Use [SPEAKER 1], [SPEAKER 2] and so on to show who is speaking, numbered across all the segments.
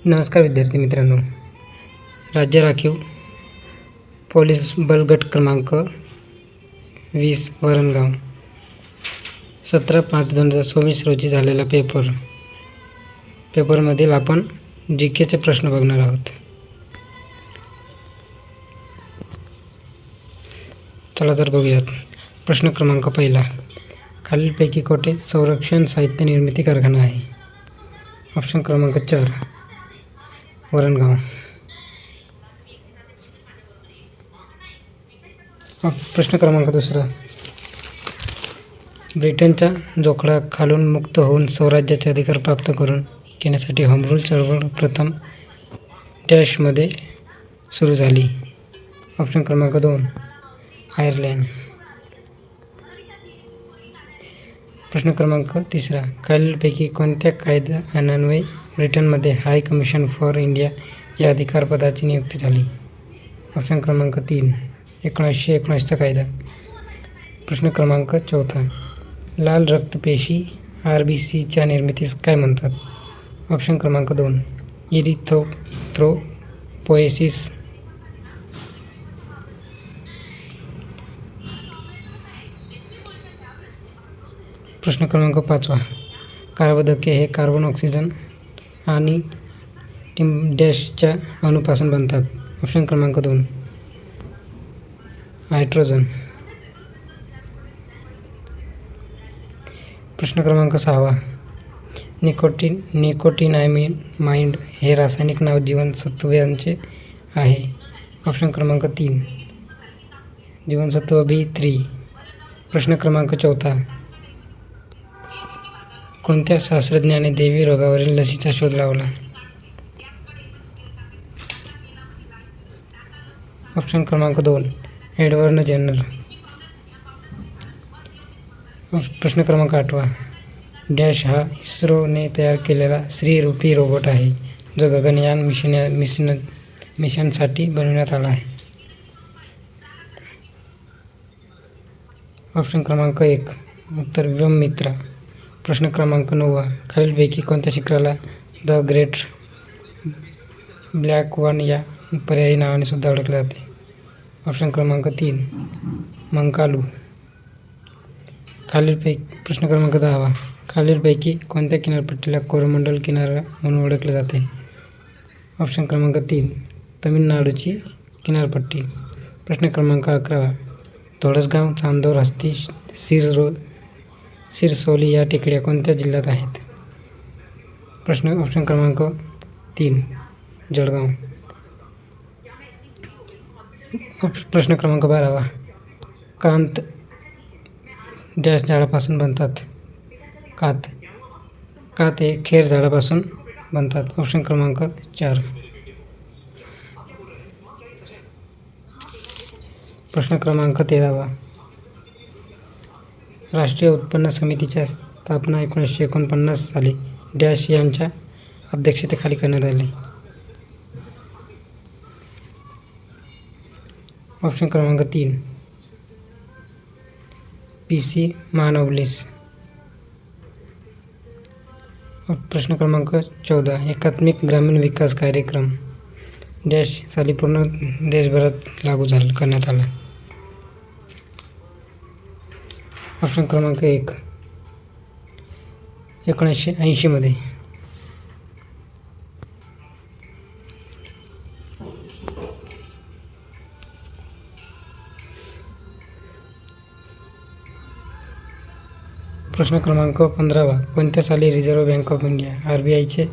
[SPEAKER 1] नमस्कार विद्यार्थी मित्रांनो, राज्य राखीव पोलीस बल गट क्रमांक 20 वरणगाव 17/5/2024 रोजी झालेला पेपरमधील आपण GKचे प्रश्न बघणार आहोत. चला तर बघूयात. प्रश्न क्रमांक पहिला. खालीलपैकी कोठे संरक्षण साहित्य निर्मिती कारखाना आहे? ऑप्शन क्रमांक 4 वरणगाव. प्रश्न क्रमांक दुसरा. ब्रिटनच्या जोखडाखालून मुक्त होऊन स्वराज्याचे अधिकार प्राप्त करून घेण्यासाठी होम रूल चळवळ प्रथम डॅशमध्ये सुरू झाली? ऑप्शन क्रमांक 2 आयर्लंड. प्रश्न क्रमांक तिसरा. खालीलपैकी कोणत्या कायद्यान्वये ब्रिटनमध्ये हाय कमिशन फॉर इंडिया या अधिकारपदाची नियुक्ती झाली? ऑप्शन क्रमांक 3 1919चा कायदा. प्रश्न क्रमांक चौथा. लाल रक्तपेशी RBCच्या निर्मितीस काय म्हणतात? ऑप्शन क्रमांक 2 इरिथ्रोपोएसिस. प्रश्न क्रमांक 5. कर्बोदके हे कार्बन, ऑक्सिजन आणि डॅशच्या अणूपासून बनतात? ऑप्शन क्रमांक 2 हायड्रोजन. प्रश्न क्रमांक 6. निकोटिनामाइड हे रासायनिक नाव जीवनसत्वाचे आहे? ऑप्शन क्रमांक 3 जीवनसत्व B3. प्रश्न क्रमांक 4. कोणत्या शास्त्रज्ञाने देवी रोगावरील लसीचा शोध लावला? ऑप्शन क्रमांक 2 एडवर्ड जेनर. प्रश्न क्रमांक 8. डॅश हा इस्रोने तयार केलेला स्त्रीरूपी रोबोट आहे जो गगनयान मिशनसाठी बनवण्यात आला आहे? ऑप्शन क्रमांक 1 उत्तर व्योममित्र. प्रश्न क्रमांक 9. खालीलपैकी कोणत्या शिखराला द ग्रेट ब्लॅक वन या पर्यायी नावाने सुद्धा ओळखले जाते? ऑप्शन क्रमांक 3 मंकालू. प्रश्न क्रमांक 10. खालीलपैकी कोणत्या किनारपट्टीला कोरोमंडल किनारा म्हणून ओळखले जाते? ऑप्शन क्रमांक 3 तमिळनाडूची किनारपट्टी. प्रश्न क्रमांक 11. धोडसगाव, चांदोर, हस्ती, सिरसोली या टेकड्या कोणत्या जिल्ह्यात आहेत? ऑप्शन क्रमांक 3 जळगाव. प्रश्न क्रमांक 12. कांत डॅश झाडापासून बनतात? कात हे खेर झाडापासून बनतात? ऑप्शन क्रमांक 4. प्रश्न क्रमांक 13. राष्ट्रीय उत्पन्न समितीच्या स्थापना 1949 साली डॅश यांच्या अध्यक्षतेखाली करण्यात आली? ऑप्शन क्रमांक 3 PC महानवलीस. प्रश्न क्रमांक 14. एकात्मिक ग्रामीण विकास कार्यक्रम डॅश साली पूर्ण देशभरात लागू करण्यात आला? ऑप्शन क्रमांक 1 1980 मध्ये. प्रश्न क्रमांक 15. कोणत्या साली रिझर्व्ह बँक ऑफ इंडिया RBIचे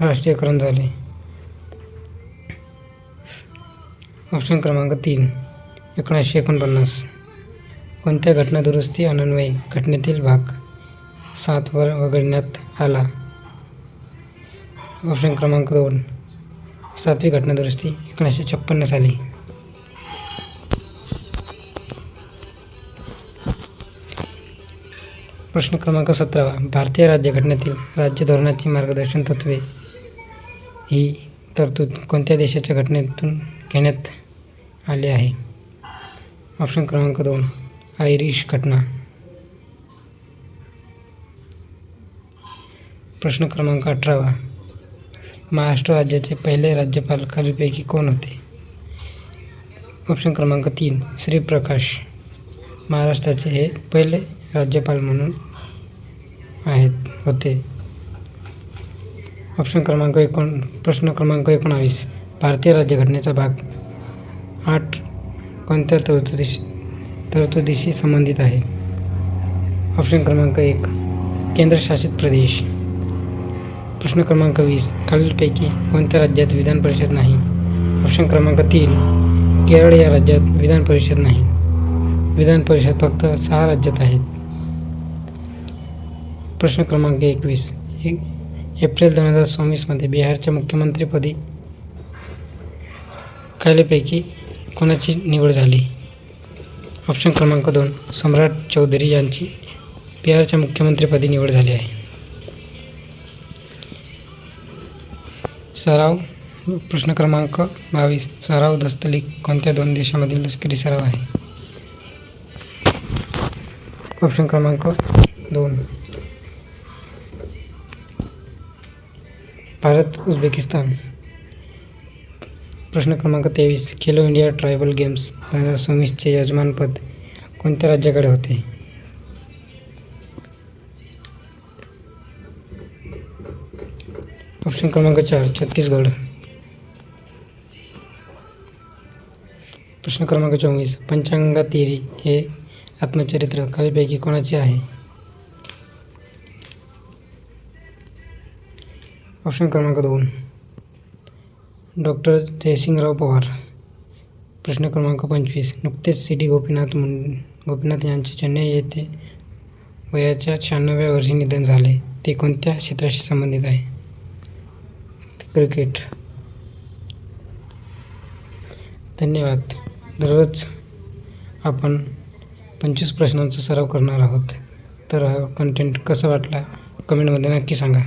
[SPEAKER 1] राष्ट्रीयकरण झाले? ऑप्शन क्रमांक 3 1949. कोणत्या घटनादुरुस्ती अन्वये घटनेतील भाग 7 वर वगळण्यात आला? ऑप्शन क्रमांक 2 7वी घटनादुरुस्ती 1956 साली. प्रश्न क्रमांक 17. भारतीय राज्यघटनेतील राज्य धोरणाची मार्गदर्शन तत्त्वे ही तरतूद कोणत्या देशाच्या घटनेतून घेण्यात आली आहे? ऑप्शन क्रमांक 2 आयरिश घटना. प्रश्न क्रमांक 18. महाराष्ट्र राज्याचे पहिले राज्यपाल खालीलपैकी कोण होते? ऑप्शन क्रमांक 3 श्री प्रकाश. महाराष्ट्राचे हे पहिले राज्यपाल म्हणून होते. प्रश्न क्रमांक 19. भारतीय राज्यघटनेचा भाग 8 कोणत्या तरतुदीशी संबंधित आहे? ऑप्शन क्रमांक 1 केंद्रशासित प्रदेश. प्रश्न क्रमांक 20. खालीलपैकी कोणत्या राज्यात विधान परिषद नाही? ऑप्शन क्रमांक 3 केरळ या राज्यात विधान परिषद नाही. विधान परिषद फक्त 6 राज्यात आहेत. प्रश्न क्रमांक 21. एप्रिल 2024 मध्ये बिहारच्या मुख्यमंत्रीपदी खालीलपैकी कोणाची निवड झाली? ऑप्शन क्रमांक 2 सम्राट चौधरी यांची बिहारच्या मुख्यमंत्रीपदी निवड झाली आहे. सराव. प्रश्न क्रमांक 22. सराव दस्तली कोणत्या 2 देशांमधील लष्करी सराव आहे? ऑप्शन क्रमांक 2 भारत उझबेकिस्तान. प्रश्न क्रमांक 23. खेलो इंडिया ट्रायबल गेम्स 2026चे यजमानपद कोणत्या राज्याकडे होते? ऑप्शन क्रमांक 4 छत्तीसगड. प्रश्न क्रमांक 24. पंचांगा तेरी हे आत्मचरित्र खालीलपैकी कोणाचे आहे? ऑप्शन क्रमांक 2 डॉक्टर जयसिंगराव पवार. प्रश्न क्रमांक 25. नुकतेच सी डी गोपीनाथ यांचे चेन्नई येथे वयाच्या 96व्या वर्षी निधन झाले. ते कोणत्या क्षेत्राशी संबंधित आहे? क्रिकेट. धन्यवाद. दररोज आपण 25 प्रश्नांचा सराव करणार आहोत. तर हा कंटेंट कसा वाटला कमेंटमध्ये नक्की सांगा.